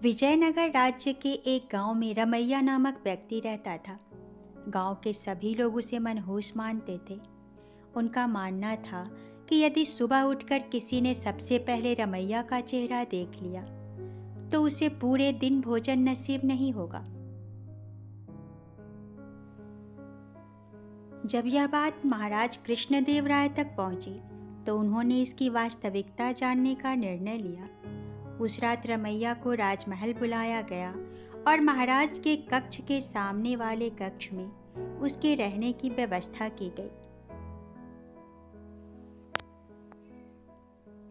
विजयनगर राज्य के एक गांव में रमैया नामक व्यक्ति रहता था। गांव के सभी लोग उसे मनहूस मानते थे। उनका मानना था कि यदि सुबह उठकर किसी ने सबसे पहले रमैया का चेहरा देख लिया तो उसे पूरे दिन भोजन नसीब नहीं होगा। जब यह बात महाराज कृष्णदेव राय तक पहुंची तो उन्होंने इसकी वास्तविकता जानने का निर्णय लिया। उस रात रमैया को राजमहल बुलाया गया और महाराज के कक्ष के सामने वाले कक्ष में उसके रहने की व्यवस्था की गई।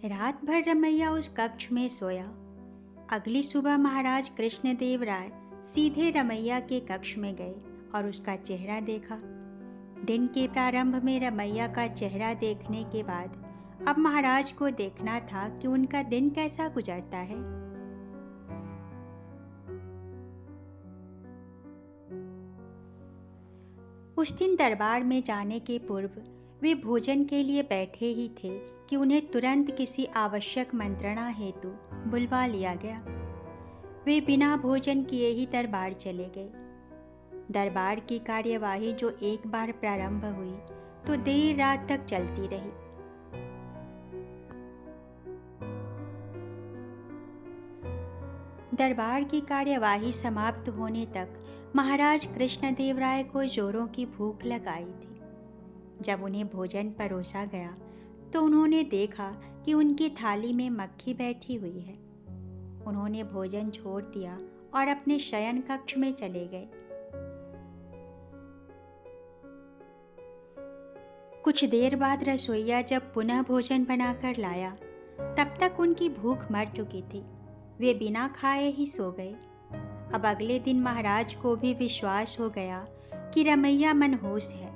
रात भर रमैया उस कक्ष में सोया। अगली सुबह महाराज कृष्णदेव राय सीधे रमैया के कक्ष में गए और उसका चेहरा देखा। दिन के प्रारंभ में रमैया का चेहरा देखने के बाद अब महाराज को देखना था कि उनका दिन कैसा गुजरता है। उस दिन दरबार में जाने के पूर्व वे भोजन के लिए बैठे ही थे कि उन्हें तुरंत किसी आवश्यक मंत्रणा हेतु बुलवा लिया गया। वे बिना भोजन किए ही दरबार चले गए। दरबार की कार्यवाही जो एक बार प्रारंभ हुई तो देर रात तक चलती रही। दरबार की कार्यवाही समाप्त होने तक महाराज कृष्णदेव राय को जोरों की भूख लग आई थी। जब उन्हें भोजन परोसा गया तो उन्होंने देखा कि उनकी थाली में मक्खी बैठी हुई है। उन्होंने भोजन छोड़ दिया और अपने शयन कक्ष में चले गए। कुछ देर बाद रसोइया जब पुनः भोजन बनाकर लाया तब तक उनकी भूख मर चुकी थी। वे बिना खाए ही सो गए। अब अगले दिन महाराज को भी विश्वास हो गया कि रमैया मनहूस है।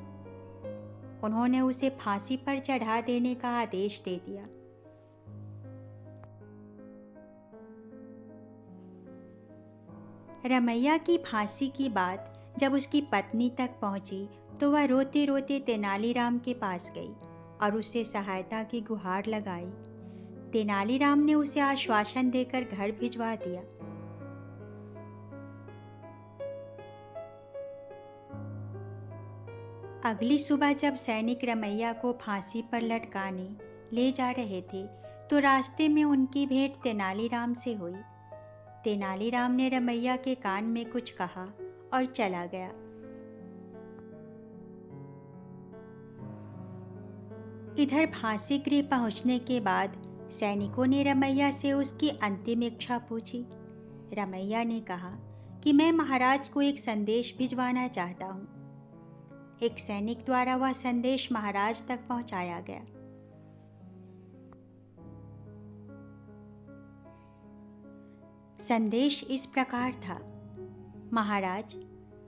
उन्होंने उसे फांसी पर चढ़ा देने का आदेश दे दिया। रमैया की फांसी की बात जब उसकी पत्नी तक पहुंची तो वह रोते रोते तेनालीराम के पास गई और उससे सहायता की गुहार लगाई। तेनालीराम ने उसे आश्वासन देकर घर भिजवा दिया। अगली सुबह जब सैनिक रमैया को फांसी पर लटकाने ले जा रहे थे तो रास्ते में उनकी भेंट तेनालीराम से हुई। तेनालीराम ने रमैया के कान में कुछ कहा और चला गया। इधर फांसी गृह पहुंचने के बाद सैनिकों ने रमैया से उसकी अंतिम इच्छा पूछी। रमैया ने कहा कि मैं महाराज को एक संदेश भिजवाना चाहता हूँ। एक सैनिक द्वारा वह संदेश महाराज तक पहुंचाया गया। संदेश इस प्रकार था। महाराज,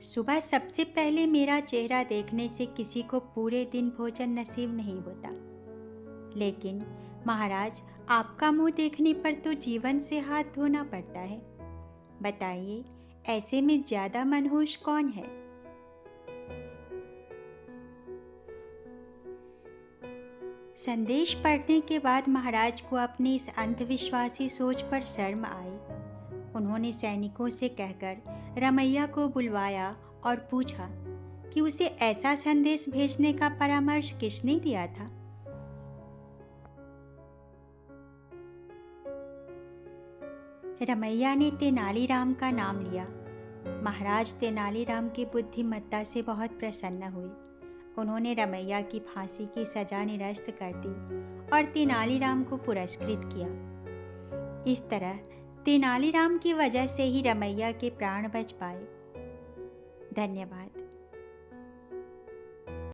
सुबह सबसे पहले मेरा चेहरा देखने से किसी को पूरे दिन भोजन नसीब नहीं होता, लेकिन महाराज, आपका मुंह देखने पर तो जीवन से हाथ धोना पड़ता है। बताइए, ऐसे में ज्यादा मनहूस कौन है? संदेश पढ़ने के बाद महाराज को अपनी इस अंधविश्वासी सोच पर शर्म आई। उन्होंने सैनिकों से कहकर रमैया को बुलवाया और पूछा कि उसे ऐसा संदेश भेजने का परामर्श किसने दिया था। रमैया ने तेनालीराम का नाम लिया। महाराज तेनालीराम की बुद्धिमत्ता से बहुत प्रसन्न हुए। उन्होंने रमैया की फांसी की सजा निरस्त कर दी और तेनालीराम को पुरस्कृत किया। इस तरह तेनालीराम की वजह से ही रमैया के प्राण बच पाए। धन्यवाद।